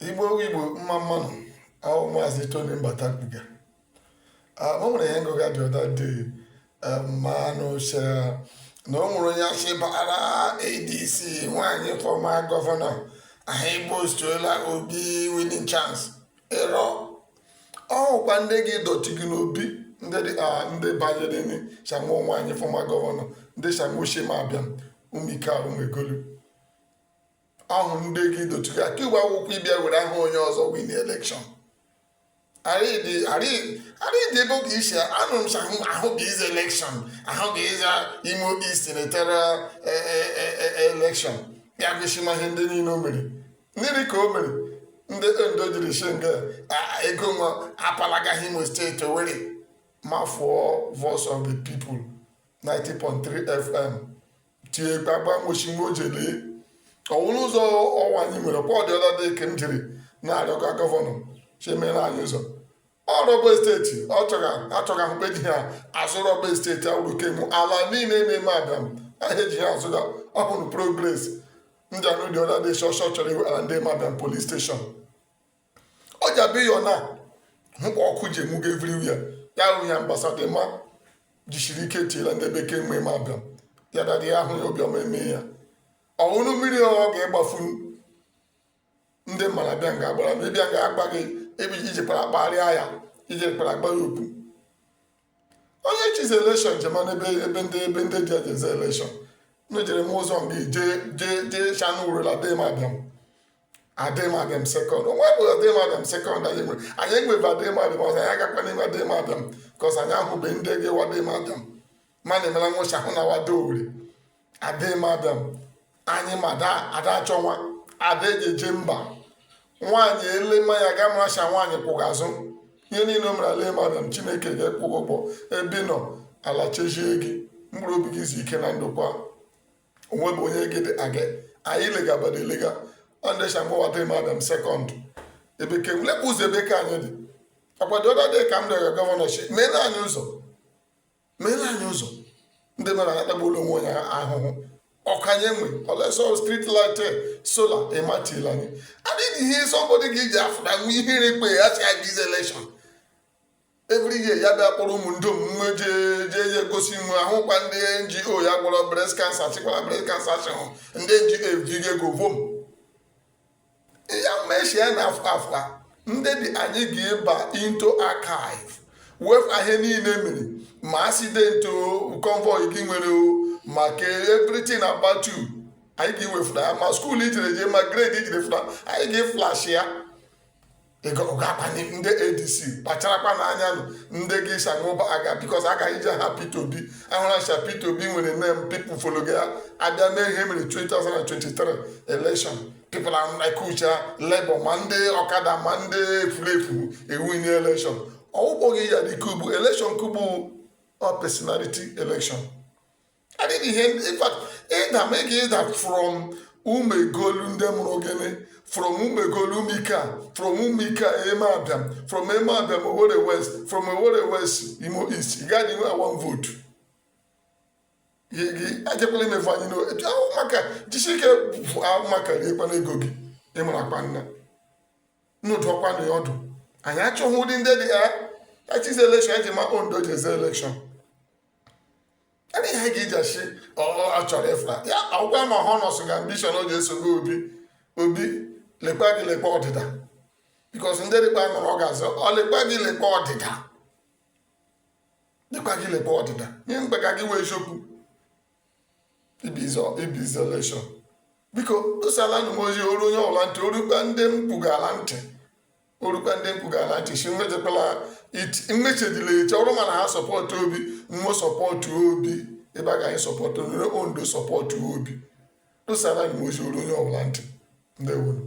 Igbo mma mmanụ ahụ maazị Tony Mbatakwuga. O nwere ihe ngụga dị ọda dị mmanụ chere na o nwere onye achịbara ADC nwaanyị fọma gọvanọ aha Igbo stola Obi winning chance ịrọ ọhụkwa ndị gị dọtị gị n'obi ndị banyere ni shanwo nwaanyị fọma gọvanọ ndị shanwo shemabịa umike umegolu ahụ ndị gị dotuga ka igwe akwụkwọ ịbịa were ahụ onye ọzọ win election arịdị ebe oge isi anụrụ m ahụ bụ ize election ahụ bụ ize Imo East na-etere election ya gụchima ihe ndị niile o mere mmiri ka o mere ndị ndo jiri shenge ego nwa apalagaghị Imo steeti Owerri mafụọ voice of the people 90.3 FM tie gbagba mochimojele ọwụrụ ụzọ ọwa anyị nwere pọdụ ọla dị ke m jiri na-arịọga gọvanọ chemere anyị ụzọ ọrọba steeti achọghị ahụkpe ji ha azụrụ ọba steeti awụrụ kemụ ala niile na-eme abịam ahịa eji ha azụga ọhụrụ progres ndị anụ dị ọla dị shọshọ chọrọ iwegara ndị mabiam polis steshọn ọjabịyọ na hụkwa ọkụ ji emuga everywhere ya hụ ya ambasada ma jisiri ike tiela ndị bekee mgbe mabiam ya dadị ya ahụ ya obiọma eme ya ọṅụṅụ mmiri ọ ga-egbafu ndị mmadụ bịa nga agbara ma ịbịa ga-agba gị ebe ijikpara akpagharịa ya ijikpara agba ya okwu onye chizi elekshọn jeman ebe ndị ji ejeze elekshọn mejere m ụzọ mgbe jee shanụ urela adịmabiam sekọnd onwe bụ adịmabiam sekọnd anyị enwebe adịmabiam ọzọ anyị agakwa n'ime adịmabiam kọs anyị ahụbe ndị ga-ewa adịmabiam mana emela nwụcha hụ na wado Owerri adịmabiam anyị ma ada achọnwa ada ejeje mba nwaanyị ele mmanya ga marasha nwaanyị kwụga azụ ihe niile o mere ala mabiam Chineke ga-ekwụgwọ ụgwọ ebe nọ ala chejie gị mkpụrụ obi gị izu ike na ndokwa onwe bụ onye gị dị aga anyị legabada elega ọndeshamwade mabiam sekọnd ebe ke lepụ ụzọ ebe ka anyị dị ọkwado ọda dị ka m dịga gọvanọship meela anyị ụzọ ndị mere anya tagbuola onwe onye ahụhụ ọkanye nwe olesọ street light sola ematila anyị adịghị ihe somebody gị ji afụra nwe ihere kpe ya si aga ize election every year ya bịa kpọrọ ụmụ ndị omume jee ya gosi nwe ahụkwa ndị NGO ya gwọrọ breast cancer chịkwara breast cancer chịhụ ndị NGO ejighị ego vom ya meshi ya na afọ ndị dị anyị ga-eba into archive wef ahịa niile mere ma accident convoy gị nwere maka everything about you anyị ga-ewefụta ya ma skuul ijere je ma grade ijere fụta anyị ga-eflash ya ga-akpanye ndị ADC kpacharakwa n'anya ndị gị shanwụba aga bikos agaghị ije ha Peter Obi ahụracha Peter Obi nwere nem people follow ya abịa mee ihe mere 2023 election people are like ucha Labour ma ndị ọkada ma ndị efulefu ewinye election ọwụkpọghị ya dị kubu election kubu personality election I didn't hear, in fact, that from Umegolu Ndemrogene, from Umegolu Mika, from Umika Emabiam, from Emabiam Owerri West, from Owerri West, Imo East. You got one vote. I just believe me, you know, Maka, Jishike, Maka, Epanegogi, Emanapana. No to one the other. And actually holding the air, that is election, my own Dodgers election. Any hagi jashi achọrọ ịfra ya agwa ma ha nọsụ ga ambition o ji esogo obi lekwa gị lekwa ọdịda because ndị lekwa nọrọ ọ ga-azọ ọ lekwa gị lekwa ọdịda nye mkpega gị wee chokwu ibizo election biko dosala nụmozi oru onye ọbụla ntị orukwa ndị mpụgala ntị si mmechedila eche ọrụ mana ha sọpọtụ Obi mmụọ sọpọtụ Obi ebe a ga-anyị sọpọtụ Ondo sọpọtụ Obi dosara nụmozi oru onye ọbụla ntị ndewonu